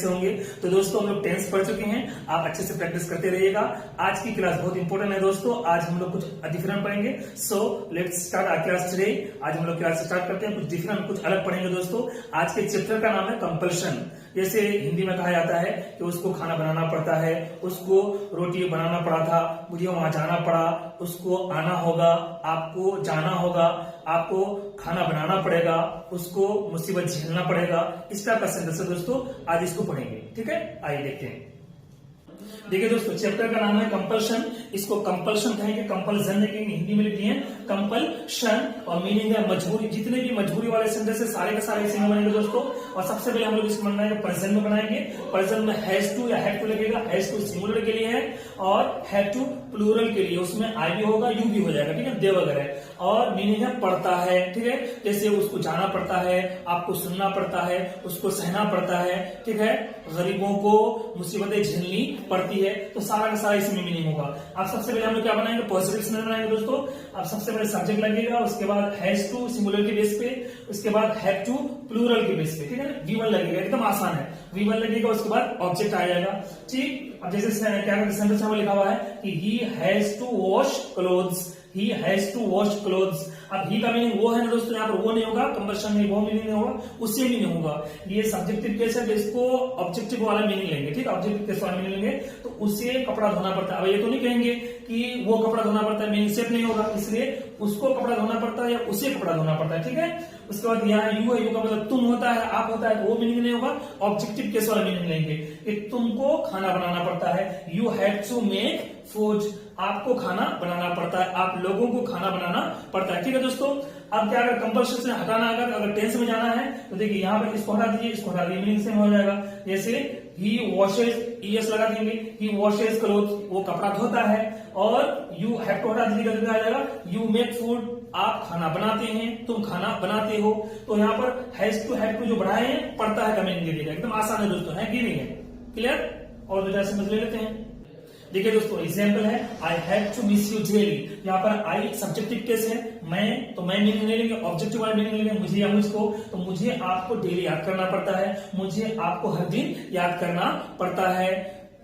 कैसे होंगे। तो दोस्तों हम लोग टेंस पढ़ चुके हैं, आप अच्छे से प्रैक्टिस करते रहिएगा। आज की क्लास बहुत इंपॉर्टेंट है दोस्तों, आज हम लोग कुछ डिफरेंट पढ़ेंगे। So let's start our class today. आज हम लोग क्लास स्टार्ट करते हैं, कुछ डिफरेंट कुछ अलग पढ़ेंगे दोस्तों। आज के चैप्टर का नाम है कंपल्शन। जैसे हिंदी में कहा जाता है कि उसको खाना बनाना पड़ता है, उसको रोटी बनाना पड़ा था, मुझे वहां जाना पड़ा, उसको आना होगा, आपको जाना होगा, आपको खाना बनाना पड़ेगा, उसको मुसीबत झेलना पड़ेगा। इस टाइप का सेंटेंस है दोस्तों, आज इसको पढ़ेंगे। ठीक है, आइए देखते हैं। देखिए दोस्तों, चैप्टर का नाम है कंपल्शन। इसको कंपल्शन कहेंगे, कंपल्सन कहेंगे, हिंदी में लिखी है कंपल्शन, और मीनिंग है मजबूरी। जितने भी मजबूरी वाले सेंटेंस है सारे के सारे इसी में बनेंगे दोस्तों। और सबसे पहले हम लोग इसको बनाएंगे प्रेजेंट में बनाएंगे। प्रेजेंट में हैज टू या हैड टू लगेगा। हैज टू सिंगुलर के लिए है और हैड टू प्लूरल के लिए, उसमें आई भी होगा, यू भी हो जाएगा। ठीक है, दे वगैरह। और मीनिंग है पड़ता है। ठीक है, जैसे उसको जाना पड़ता है, आपको सुनना पड़ता है, उसको सहना पड़ता है। ठीक है, गरीबों को मुसीबतें झेलनी पड़ती है। तो सारा का सारा इसमें मीनिंग होगा। अब सबसे पहले हम लोग क्या बनाएंगे, पॉजिटिव सेंटेंस बनाएंगे दोस्तों। अब सबसे पहले सब्जेक्ट लगेगा, उसके बाद हैज टू सिंगुलर के बेस पे, उसके बाद हैव टू प्लूरल के बेस पे। ठीक है, V1 लगेगा, एकदम आसान है। V1 लगेगा, उसके बाद ऑब्जेक्ट आ जाएगा। ठीक, अब जैसे क्या सेंटेंस में लिखा हुआ है कि he has to wash clothes, he has to wash clothes. अब ही का मीनिंग वो है ना दोस्तों, यहाँ पर वो नहीं होगा, कंपल्शन में वो मीनिंग नहीं होगा, उससे भी नहीं होगा। ये सब्जेक्टिव केस है, तो इसको ऑब्जेक्टिव वाला मीनिंग लेंगे। ठीक है, ऑब्जेक्टिव केस वाला मीनिंग लेंगे, तो उसे कपड़ा धोना पड़ता है। अब ये तो नहीं कहेंगे कि वो कपड़ा धोना पड़ता है, मीनिंग सेट नहीं होगा, इसलिए उसको कपड़ा धोना पड़ता है या उसे कपड़ा धोना पड़ता है। ठीक है, उसके बाद यहाँ यू है, यू का मतलब तुम होता है, आप होता है, वो मीनिंग नहीं होगा, ऑब्जेक्टिव केस वाला मीनिंग लेंगे कि तुमको खाना बनाना पड़ता है। You have to make food, आपको खाना बनाना पड़ता है, आप लोगों को खाना बनाना पड़ता है। ठीक है दोस्तों, अब क्या अगर कंपल्शन से हटाना, अगर टेंस में जाना है तो देखिए यहाँ पर इसको हटा दीजिए, इसको हटा दीजिए, मीनिंग सेम हो जाएगा। जैसे ही वॉशेज, ईएस लगा देंगे, ही वॉशेज क्लोथ, वो कपड़ा धोता है। और यू हैव टू हटा दीजिएगा, आ जाएगा यू मेक फूड, आप खाना बनाते हैं, तुम खाना बनाते हो। तो यहाँ पर हैज टू हैव टू जो बढ़ाए हैं, पड़ता है का मीनिंग दे देगा। एकदम आसान है दोस्तों, है कि नहीं है? क्लियर? और दूसरा समझ लेते हैं। देखिए दोस्तों, एग्जाम्पल है I have to miss you daily. यहाँ पर आई सब्जेक्टिव केस है, मैं, तो मैं मीनिंग नहीं लेंगे, ऑब्जेक्टिव वाला मीनिंग लेंगे, मुझे या मुझको। तो मुझे आपको डेली याद करना पड़ता है, मुझे आपको हर दिन याद करना पड़ता है।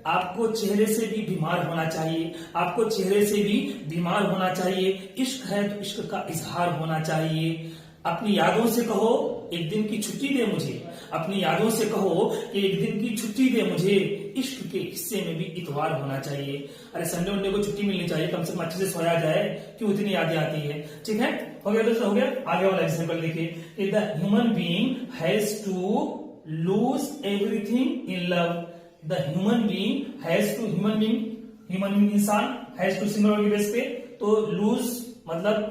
आपको चेहरे से भी बीमार होना चाहिए, आपको चेहरे से भी बीमार होना चाहिए। इश्क है तो इश्क का इजहार होना चाहिए। अपनी यादों से कहो एक दिन की छुट्टी दे मुझे, अपनी यादों से कहो कि एक दिन की छुट्टी दे मुझे। इश्क के हिस्से में भी इतवार होना चाहिए। अरे संडे वनडे को छुट्टी मिलनी चाहिए, कम से कम अच्छे से सोया जाए, क्यों इतनी यादें आती है। ठीक है, हो गया दोस्तों, हो गया। आगे वाला एग्जाम्पल देखिए, the human being has to lose everything in love. The human being has to, human being इंसान, हैज टू सिंगुलर के बेस पे, तो लूज मतलब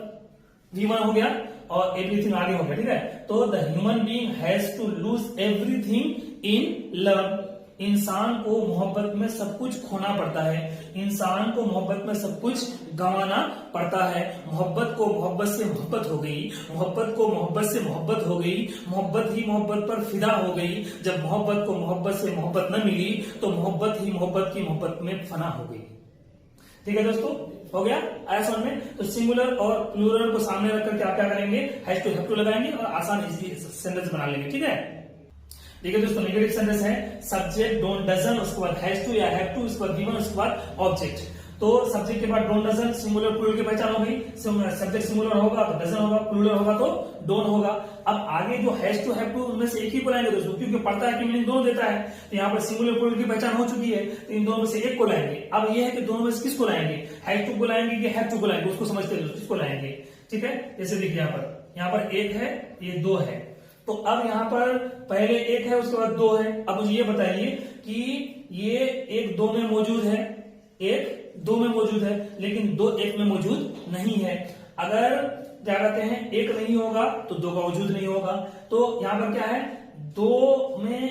V1 हो गया और एवरीथिंग आगे हो गया। ठीक है, तो the human being has to lose everything in love. इंसान को मोहब्बत में सब कुछ खोना पड़ता है, इंसान को मोहब्बत में सब कुछ गंवाना पड़ता है। मोहब्बत को मोहब्बत से मोहब्बत हो गई, मोहब्बत को मोहब्बत से मोहब्बत हो गई, मोहब्बत ही मोहब्बत पर फिदा हो गई। जब मोहब्बत को मोहब्बत से मोहब्बत न मिली तो मोहब्बत ही मोहब्बत की मोहब्बत में फना हो गई। ठीक है दोस्तों, हो गया, आया समझ में। तो सिंगुलर और प्लूरल को सामने रख करके आप क्या करेंगे, हैज टू हैव टू लगाएंगे और आसान इजी सेंटेंस बना लेंगे। ठीक है, देखिए दोस्तों, नेगेटिव सेंटेंस है सब्जेक्ट डोंट डजन, उसके बाद हैज टू या हैव टू, उसके बाद V1, उसके बाद ऑब्जेक्ट। तो सब्जेक्ट के बाद डोंट डजन, सिंगुलर प्लूरल की पहचान हो गई। सब्जेक्ट सिंगुलर होगा तो डजन होगा, प्लूरल होगा तो डोंट होगा। अब आगे जो हैज टू हैव टू, उनमें से एक ही को लाएंगे दोस्तों, क्योंकि पढ़ता है कि मीनिंग दोनों देता है। तो यहाँ पर सिंगुलर प्लूरल की पहचान हो चुकी है, तो इन दोनों में से एक को लाएंगे। अब ये है कि दोनों में से किसको लाएंगे, हैज टू को लाएंगे कि हैव टू को लाएंगे, उसको समझते हैं किसको लाएंगे। ठीक है, जैसे देखिए यहाँ पर एक है, ये दो है। तो अब यहाँ पर पहले एक है, उसके बाद दो है। अब मुझे ये बताइए कि ये एक दो में मौजूद है, एक दो में मौजूद है, लेकिन दो एक में मौजूद नहीं है। अगर क्या कहते हैं, एक नहीं होगा तो दो का वजूद नहीं होगा। तो यहाँ पर क्या है, दो में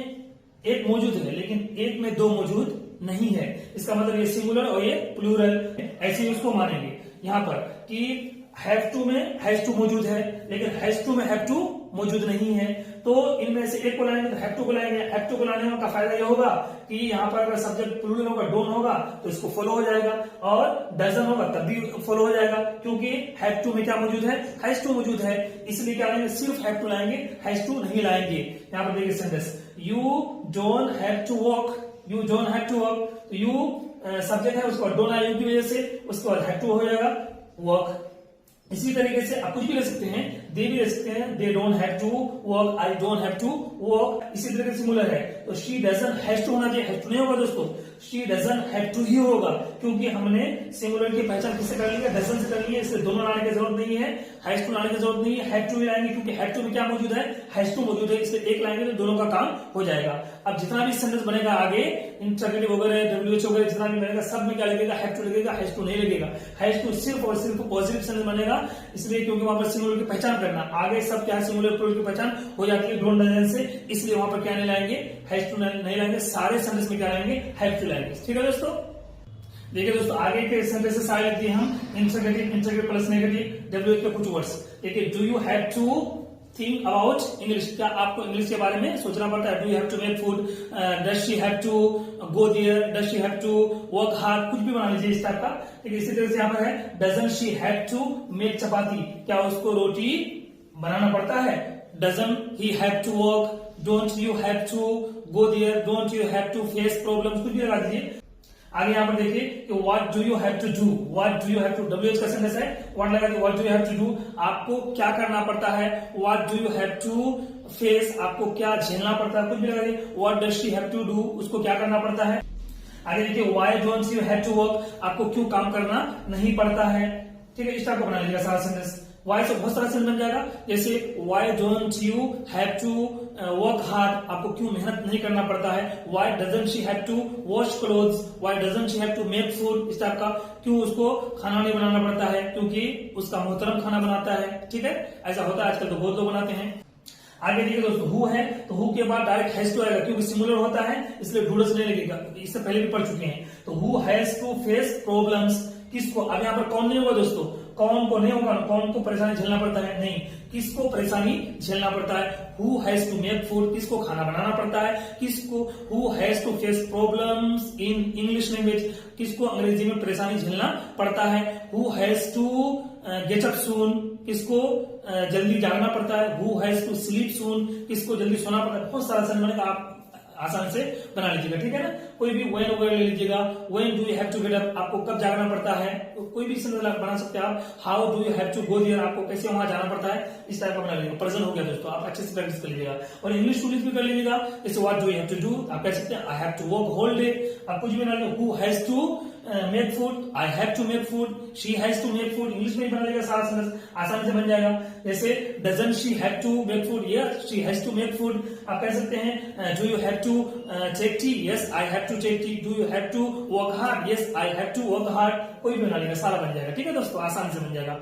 एक मौजूद है लेकिन एक में दो मौजूद नहीं है। इसका मतलब ये सिंगुलर और ये प्लूरल, ऐसे ही उसको मानेंगे यहाँ पर कि हैव टू में हैज टू मौजूद है, लेकिन हैज टू में हैव टू मौजूद नहीं है। तो इनमें से एक को लाएंगे तो हैव टू को लाएंगे। हैव टू को लाने का फायदा ये होगा कि यहाँ पर अगर सब्जेक्ट प्लूरल होगा, डोंट होगा, तो इसको फॉलो हो जाएगा, और डजन होगा तब भी फॉलो हो जाएगा, क्योंकि हैव टू में क्या मौजूद है, हैज टू मौजूद है। इसलिए क्या लाएंगे, सिर्फ हैव टू लाएंगे, हैज टू नहीं लाएंगे। यहाँ पर देखिए sentence, you don't have to walk, you don't have to walk, तो यू सब्जेक्ट है, उसके बाद डोंट आई की वजह से उसके बाद हैव टू हो जाएगा वॉक। इसी तरीके से आप कुछ भी ले सकते हैं, दे भी ले सकते हैं, they don't have to work, I don't have to work. इसी तरीके से सिमिलर है, तो शी डजंट हैव टू होना चाहिए, हैव टू नहीं होगा दोस्तों, शी डजंट हैव टू ही होगा, क्योंकि हमने सिमिलर की पहचान किससे कर ली है, डजंट से कर ली है, इसलिए दोनों लाने की जरूरत नहीं है, हैज टू लाने की जरूरत नहीं है, हैव टू लाएंगे क्योंकि हैव टू में क्या मौजूद है, हैज टू मौजूद है, इसलिए एक लाएंगे तो दोनों का काम हो जाएगा। अब जितना भी सेंटेंस बनेगा आगे इंटरगेटिव वगैरह, डब्ल्यूएच वगैरह जितना भी बनेगा, सब में क्या लगेगा, हैव टू लगेगा, हैज टू नहीं लगेगा। हैज टू सिर्फ और सिर्फ पॉजिटिव सेंटेंस बनेगा, इसलिए क्योंकि वहां पर सिंगुलर की पहचान करना, आगे सब क्या है सिंगुलर प्लूरल की पहचान हो जाती है डोंट डजंट से, इसलिए वहां पर क्या नहीं लाएंगे, हैज टू नहीं लाएंगे, सारे सेंटेंस में क्या लाएंगे, हैव टू लाएंगे। ठीक है दोस्तों, देखिए दोस्तों आगे के सेंटेंसेस आए लगती है हम interrogative, interrogative plus negative, WH के कुछ वर्ड्स। देखिए, do you have to think about English, क्या आपको इंग्लिश के बारे में सोचना पड़ता है, do you have to make food, does she have to go there, does she have to work hard, कुछ भी बना लीजिए इस टाइप का। ठीक है, इसी तरह से यहाँ पर है doesn't she have to make chapati, क्या उसको रोटी बनाना पड़ता है, doesn't he have to work, don't you have to go there, don't you have to face problems, कुछ भी लगा दीजिए। आगे यहाँ पर देखिए कि what do you have to do, what do you have to, WH का सेंटेंस है, व्हाट लगा what do you have to do, आपको क्या करना पड़ता है, what do you have to face, आपको क्या झेलना पड़ता है, कुछ भी लगा दीजिए, what does she have to do, उसको क्या करना पड़ता है। आगे देखिए why don't you have to work, आपको क्यों काम करना नहीं पड़ता है। ठीक है, इस टाइप को बना लीजिएगा सारा सेंटेंस। वाई से बहुत सारा सेंटेंस बन जाएगा, जैसे why don't you have to work hard, आपको क्यों मेहनत नहीं करना पड़ता है, why doesn't she have to wash clothes, why doesn't she have to make food, इस टाइप का, क्यों उसको खाना नहीं बनाना पड़ता है, क्योंकि उसका मोहतरम खाना बनाता है। ठीक है, ऐसा होता है आजकल तो बहुत लोग बनाते हैं। आगे देखिए दोस्तों, हु है तो हु के बाद डायरेक्ट हैज टू आएगा, क्योंकि सिमिलर होता है इसलिए ढूंढस नहीं लगेगा, इससे पहले भी पढ़ चुके हैं। तो who has to face problems, किसको, अब यहाँ पर कौन नहीं होगा दोस्तों, कौन को नहीं होगा, कौन को परेशानी झेलना पड़ता है, नहीं, किसको परेशानी झेलना पड़ता है, who has to make food, किसको खाना बनाना पड़ता है, किसको, who has to face problems in English language, किसको अंग्रेजी में परेशानी झेलना पड़ता है, who has to get up soon, किसको जल्दी जागना पड़ता है, who has to sleep soon, किसको जल्दी सोना पड़ता है। बहुत सारा सेंटेंस बनेगा, आप आसान से बना लीजिएगा। ठीक है ना, कोई भी व्हेन वगैरह ले लीजिएगा, when do you have to get up, आपको कब जागना पड़ता है, तो कोई भी सेंटेंस बना सकते हैं आप। How do you have to go there, आपको कैसे वहां जाना पड़ता है, इस टाइप का बना लीजिएगा। प्रेजेंट हो गया दोस्तों, आप अच्छे से प्रैक्टिस कर लीजिएगा। और इंग्लिश टू भी कर लीजिएगा, जैसे what do you have to do, आप कह सकते हैं I have to work whole day, आप कुछ भी बना लीजिए, who has to make food, I have to make food, she has to make food, English में ही बना लीजिएगा, सारा सेंटेंस आसानी से बन जाएगा। जैसे doesn't she have to make food, yes she has to make food, आप कह सकते हैं do you have to take tea, yes I have to take tea, do you have to work hard, yes I have to work hard, कोई भी बना लीजिएगा, सारा बन जाएगा। ठीक है दोस्तों, आसानी से बन जाएगा।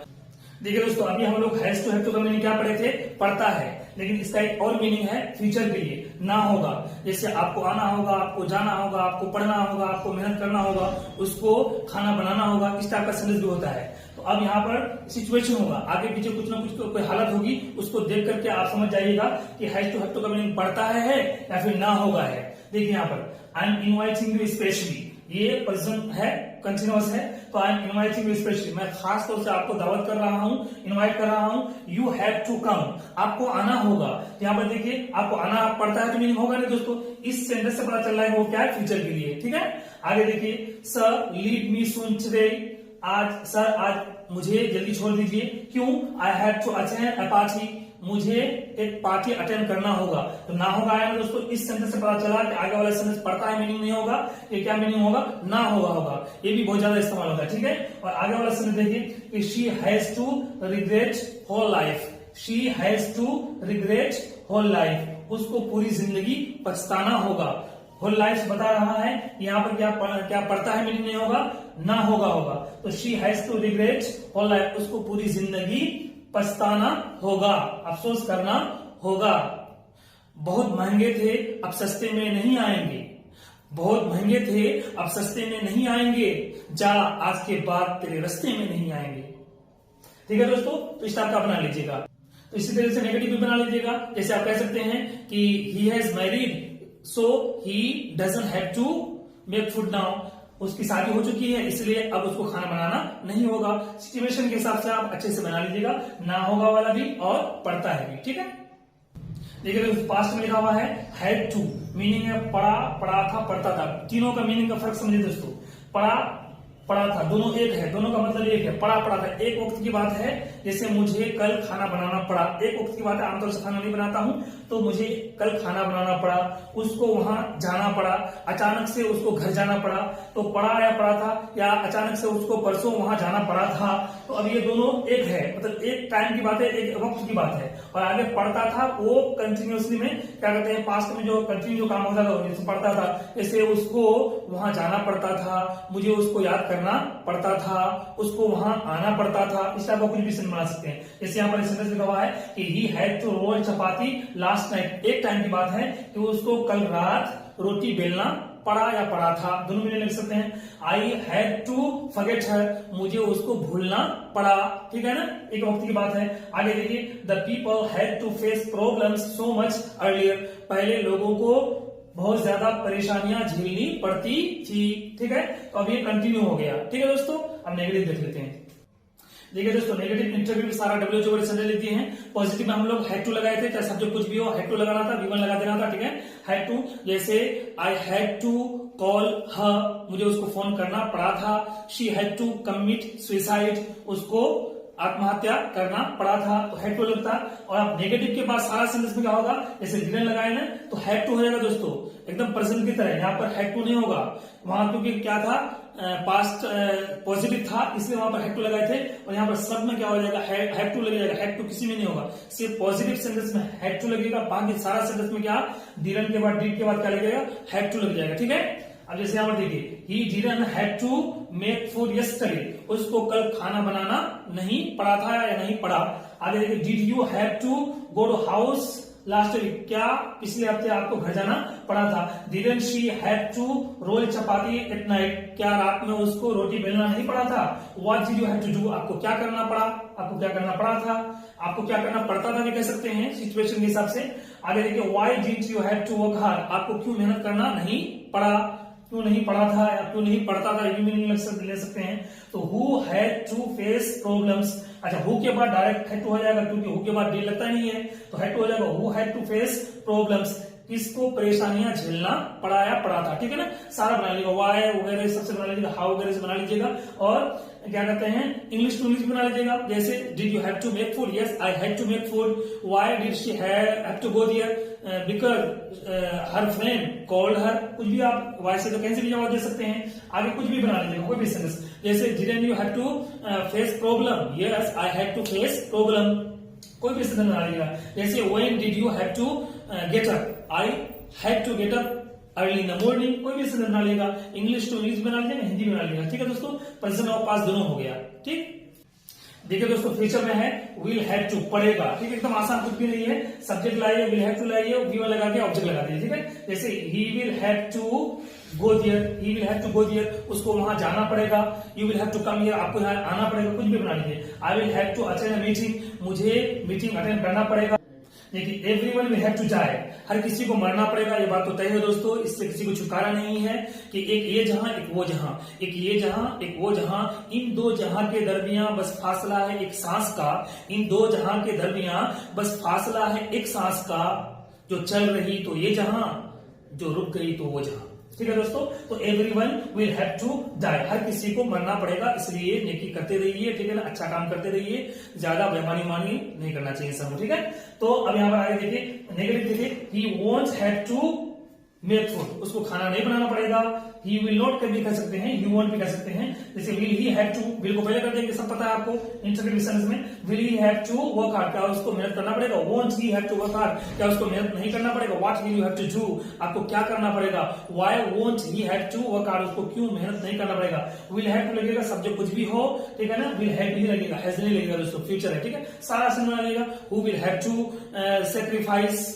देखिए दोस्तों, अभी हम लोग हैज टू हैव टू का मीनिंग क्या पढ़े थे, पढ़ता है, लेकिन इसका एक और मीनिंग है फ्यूचर के लिए, ना होगा, जैसे आपको आना होगा, आपको जाना होगा, आपको पढ़ना होगा, आपको मेहनत करना होगा, उसको खाना बनाना होगा, इस टाइप का सेंटेंस भी होता है। तो अब यहाँ पर सिचुएशन होगा, आगे पीछे कुछ ना कुछ कोई हालत होगी, उसको देख करके आप समझ जाइएगा कि हैज टू हैव टू का मीनिंग पढ़ता है या फिर ना होगा है। देखिए यहाँ पर I am inviting you specially, ये पर्सन है, कंटिन्यूअस है, तो I am inviting you specially, मैं खास तौर से आपको दावत कर रहा हूं, इनवाइट कर रहा हूं। यू हैव टू कम, आपको आना होगा, यहाँ पर देखिए आपको आना पड़ता है तो मीनिंग होगा नहीं दोस्तों, इस सेंटेंस से पता चल रहा है वो क्या है, फ्यूचर के लिए। ठीक है, आगे देखिए sir leave me soon today, आज सर आज मुझे जल्दी छोड़ दीजिए, क्यों, I have to attend a party, मुझे एक पार्टी अटेंड करना होगा, तो ना होगा आया दोस्तों, इस सेंटेंस से पता चला कि आगे वाला सेंटेंस पढ़ता है मीनिंग नहीं होगा, ये क्या मीनिंग होगा, ना होगा, ये भी बहुत ज्यादा इस्तेमाल होगा। ठीक है, और आगे वाला सेंटेंस देखिए कि she has to regret whole life, she has to regret whole life, उसको पूरी जिंदगी पछताना होगा, होल लाइफ बता रहा है, यहाँ पर क्या पढ़ता है मीनिंग नहीं होगा, ना होगा, तो she has to regret whole life, उसको पूरी जिंदगी पछताना होगा, अफसोस करना होगा। बहुत महंगे थे अब सस्ते में नहीं आएंगे, बहुत महंगे थे अब सस्ते में नहीं आएंगे, जा आज के बाद तेरे रास्ते में नहीं आएंगे। ठीक है दोस्तों, तो इस टाइप का बना लीजिएगा। तो इसी तरह से नेगेटिव भी बना लीजिएगा, जैसे आप कह सकते हैं कि he has married so he doesn't have to make food now, उसकी शादी हो चुकी है इसलिए अब उसको खाना बनाना नहीं होगा। सिचुएशन के हिसाब से आप अच्छे से बना लीजिएगा, ना होगा वाला भी और पढ़ता है भी। ठीक है, देखिए पास्ट में लिखा हुआ है हैड टू, मीनिंग है पढ़ा, पढ़ा था, पढ़ता था। तीनों का मीनिंग का फर्क समझिए दोस्तों। पढ़ा, पढ़ा था, दोनों एक है, दोनों का मतलब एक है। पढ़ा, पढ़ा था एक वक्त की बात है, जैसे मुझे कल खाना बनाना पड़ा, एक वक्त की बात है, आमतौर से खाना नहीं बनाता हूं तो मुझे कल खाना बनाना पड़ा, उसको वहां जाना पड़ा, अचानक से उसको घर जाना पड़ा। तो पढ़ा या पढ़ा था, या अचानक से उसको परसों वहां जाना पड़ा था। तो अब ये दोनों एक है, मतलब एक टाइम की बात है, एक वक्त की बात है। और आगे पढ़ता था वो कंटिन्यूअसली में क्या कहते हैं, पास्ट में जो कंटिन्यू जो काम होता था, जैसे पढ़ता था, जैसे उसको वहां जाना पड़ता था, मुझे उसको याद करना पड़ता था, उसको वहां आना पड़ता था। इस टाइप का कुछ भी सेंटेंस बना सकते हैं। जैसे यहाँ पर सेंटेंस लिखा हुआ है कि he had to roll chapati last night, एक टाइम की बात है कि उसको कल रात रोटी बेलना पड़ा या पड़ा था, दोनों में लिख सकते हैं। I had to forget her, मुझे उसको भूलना पड़ा, ठीक है ना, एक वक्त की बात है। आगे देखिए, the people had to face problems so much earlier, पहले लोगों को बहुत ज्यादा परेशानियां झेलनी पड़ती थी, ठीक है। तो अब ये कंटिन्यू हो गया, ठीक है दोस्तों। अब नेगेटिव देख लेते हैं। देखिए दोस्तों, नेगेटिव इंटरव्यू सारा WHO वर्ड सेंटेंस लिख दिए हैं। पॉजिटिव में हम लोग हैड टू लगाए थे, चाहे सब्जेक्ट कुछ भी हो, हैड टू लगाना था, V1 लगा देना था, ठीक है। हैड टू, जैसे I had to call her, मुझे उसको फोन करना पड़ा था। She had to commit suicide, उसको आत्महत्या करना पड़ा था, तो हैड टू लगता। और आप नेगेटिव के बाद सारा सेंटेंस में क्या होगा, जैसे डिडंट लगाए ना तो हैड टू हो जाएगा दोस्तों, एकदम प्रेजेंट की तरह। यहाँ पर हैड टू नहीं होगा, वहां क्योंकि क्या था, पास्ट पॉजिटिव था, इसलिए वहां पर हैड टू लगाए थे। और यहाँ पर सब में क्या हो जाएगा, हैड टू लग जाएगा। हैड टू किसी में नहीं होगा, सिर्फ पॉजिटिव सेंटेंस में हैड टू लगेगा, बाकी सारा सेंटेंस में क्या, डिडंट के बाद डिड के बाद क्या लगेगा, हैड टू लग जाएगा, ठीक है। अब जैसे यहाँ पर देखिए, he didn't had to make food yesterday, उसको कल खाना बनाना नहीं पड़ा था या नहीं पड़ा। आगे देखिए, did you have to go to house last week, क्या पिछले हफ्ते आपको घर जाना पड़ा था। Didn't she have to roll chapati at night, क्या रात में उसको रोटी बेलना नहीं पड़ा था। What did you have to do, आपको क्या करना पड़ा, आपको क्या करना पड़ा था, आपको क्या करना पड़ता था भी कह सकते हैं सिचुएशन के हिसाब से। आगे देखिए, why did you have to work hard, आपको क्यों मेहनत करना नहीं पड़ा, क्यों नहीं पढ़ा था या क्यों नहीं पढ़ता था, ये मीनिंग ले सकते हैं। तो who had to face problems, अच्छा हु के बाद डायरेक्ट हैड टू हो जाएगा, क्योंकि हु के बाद डी लगता नहीं है, तो हैड टू हो जाएगा who had to face problems, किसको परेशानियां झेलना पड़ा या पड़ा था, ठीक है ना। सारा बना लीजिएगा, वाई वगैरह सबसे बना लीजिएगा, हाउ वगैरह से बना लीजिएगा। और क्या कहते हैं, इंग्लिश टू इंग्लिश बना लीजिएगा। जैसे did you have to make food, yes I had to make food. Why did she have to go there, because her friend called her, कुछ भी आप वाई से तो कैसे भी जवाब दे सकते हैं। आगे कुछ भी बना लीजिएगा, कोई भी सेंटेंस। जैसे didn't you have to face problem, yes I had to face problem, कोई भी सेंटेंस बना लीजिएगा। जैसे when did you have to get up, I had to get up early in the morning, कोई भी सेंटेंस बना लेगा। इंग्लिश टू इंग्लिश बना लीजिएगा, हिंदी बना लीजिएगा, ठीक है दोस्तों। प्रेजेंट और पास्ट दोनों हो गया, ठीक। देखिए दोस्तों, फ्यूचर में है विल हैव टू, पढ़ेगा, ठीक है, एकदम आसान कुछ भी नहीं है। सब्जेक्ट लाइए, विल हैव टू लाइए, V1 लगा के ऑब्जेक्ट लगा दीजिए, ठीक है। जैसे he will have to go there, he will have to go there, उसको वहां जाना पड़ेगा। You will have to come here, आपको यहाँ आना पड़ेगा, कुछ भी बना लीजिए। I will have to attend a meeting, मुझे मीटिंग अटेंड करना पड़ेगा। देखिए everyone will have to die, हर किसी को मरना पड़ेगा, ये बात तो तय है दोस्तों, इससे किसी को छुटकारा नहीं है कि एक ये जहां एक वो जहां, एक ये जहां एक वो जहां, इन दो जहां के दरमियान बस फासला है एक सांस का, इन दो जहां के दरमियान बस फासला है एक सांस का, जो चल रही तो ये जहां, जो रुक गई तो वो जहां, ठीक है दोस्तों। तो everyone will have to die, हर किसी को मरना पड़ेगा, इसलिए नेकी करते रहिए, ठीक है ना, अच्छा काम करते रहिए, ज्यादा बेईमानी नहीं करना चाहिए सब, ठीक है। तो अब यहाँ पर आगे देखिए, नेगेटिव देखिए, he won't have to make food, उसको खाना नहीं बनाना पड़ेगा। ही विल नॉट भी कह सकते हैं, ही वोंट भी कह सकते हैं। जैसे will he have to, will को पहले कर देंगे, सब पता है आपको इंटरव्यू सेंटेंस में। Will he have to work hard, क्या उसको मेहनत करना पड़ेगा। Won't he have to work hard, क्या उसको मेहनत नहीं करना पड़ेगा। What will you have to do, आपको क्या करना पड़ेगा। Why won't he have to work hard, उसको क्यों मेहनत नहीं करना पड़ेगा। विल हैव टू लगेगा, सब्जेक्ट कुछ भी हो, ठीक है ना, विल हैव ही लगेगा, हैज नहीं लगेगा दोस्तों, फ्यूचर है, ठीक है। सारा सेंटेंस लगेगा। Who will have to sacrifice,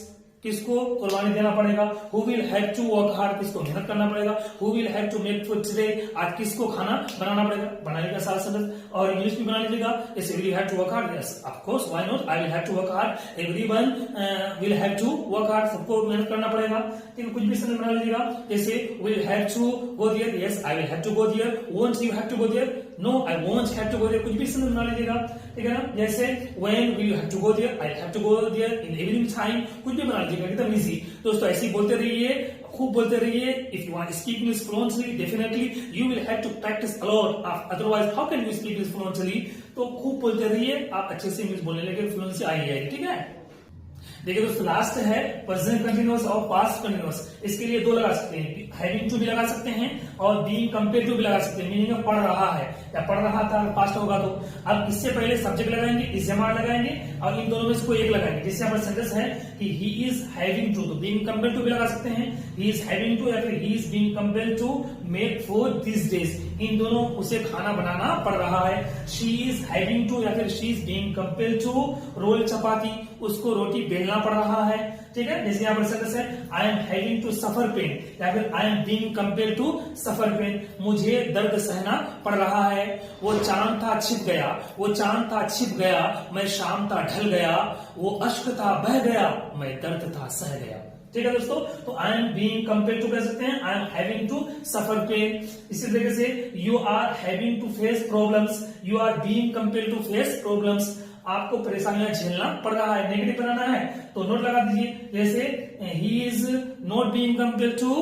किसको कुर्बानी देना पड़ेगा। Who will have to work hard, किसको मेहनत करना पड़ेगा। Who will have to make food today, आज किसको खाना बनाना पड़ेगा। बनाइएगा सारा सेंटेंस, और इंग्लिश भी बना लीजिएगा। जैसे will have to work hard, yes of course, why not, I will have to work hard. Everyone will have to work hard, सबको मेहनत करना पड़ेगा, ठीक है। कुछ भी सेंटेंस बना लीजिएगा। जैसे will have to go there, yes I will have to go there. Won't you have to go there, no I won't have to go there, कुछ भी सेंटेंस बना लीजिएगा, ठीक है ना। जैसे when will you have to go there, I have to go there in evening time, कुछ भी बना लीजिएगा, एकदम इजी। दोस्तों ऐसे ही बोलते रहिए, खूब बोलते रहिए। If you want to speak English fluently, definitely you will have to practice a lot. Otherwise, how can you speak English fluently? तो खूब बोलते रहिए, आप अच्छे से इंग्लिश बोलने लगे, फ्लुएंसी आएगी, ठीक है। देखिए दोस्तों लास्ट है प्रेजेंट कंटिन्यूअस और पास्ट कंटिन्यूअस। इसके लिए दो लगा सकते हैं, हैविंग टू भी लगा सकते हैं और बीइंग कंपेयर टू भी लगा सकते हैं। मीनिंग पढ़ रहा है या पढ़ रहा था, पास्ट होगा तो। अब इससे पहले सब्जेक्ट लगाएंगे, इज जमा लगाएंगे और इन दोनों में से कोई एक लगाएंगे। जैसे हमारा सेंटेंस है कि ही इज हैविंग टू, तो बीइंग कंपेयर टू भी लगा सकते हैं, ही इज हैविंग टू या फिर he is being compare to make food this days. इन दोनों उसे खाना बनाना पड़ रहा है। शी इज हैविंग टू या फिर she is being compare to roll chapati, उसको रोटी बेलना पड़ रहा है, ठीक है। जैसे यहाँ पर सेंटेंस है I am having to suffer pain या फिर I am being compare to suffer pain, मुझे दर्द सहना पड़ रहा है। वो चांद था छिप गया, वो चांद था छिप गया, मैं शाम था ढल गया, वो अश्क था बह गया, मैं दर्द था सह गया, ठीक है दोस्तों। तो I am being compare to कह सकते हैं, I am having to suffer pain. इसी तरीके से you are having to face problems, you are being compare to face problems, आपको परेशानियां झेलना पड़ रहा है। नेगेटिव बनाना है तो नोट लगा दीजिए, जैसे he is not being compare to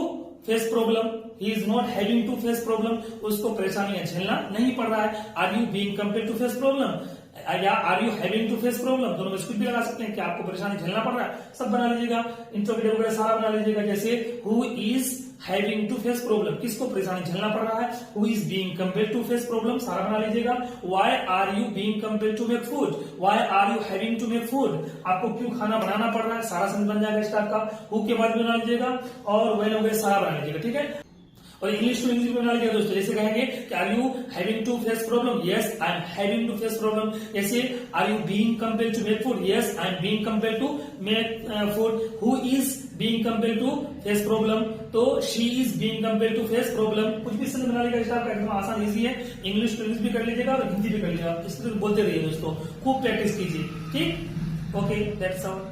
face problem, he is not having to face problem, उसको परेशानियां झेलना नहीं पड़ रहा है। Are you being compare to face problem या are you having to face problem, दोनों में कुछ भी लगा सकते हैं कि आपको परेशानी झेलना पड़ रहा है। सब बना लीजिएगा, इंट्रोगेटिव वगैरह सारा बना लीजिएगा। जैसे who is having to face problem, किसको परेशानी झेलना पड़ रहा है, who is being compare to face problem, सारा बना लीजिएगा। Why are you being compare to make food, why are you having to make food, आपको क्यों खाना बनाना पड़ रहा है, सारा सेंटेंस बन जाएगा इस टाइप का। हु के बाद बना लीजिएगा और व्हेन वगैरह सारा बना लीजिएगा, ठीक है। और इंग्लिश टू इंग्लिश में बना लिया दोस्तों, जैसे कहेंगे कि are you having to face problem, yes I am having to face problem. जैसे are you being compare to make food, yes I am being compare to make food. Who is being compare to face problem, तो she is being compare to face problem. कुछ भी sentence बना लीजिएगा, इसका एकदम आसान easy है। English to English भी कर लीजिएगा और हिंदी भी कर लीजिएगा, इस तरह बोलते रहिए दोस्तों, खूब प्रैक्टिस कीजिए, ठीक। Okay that's all.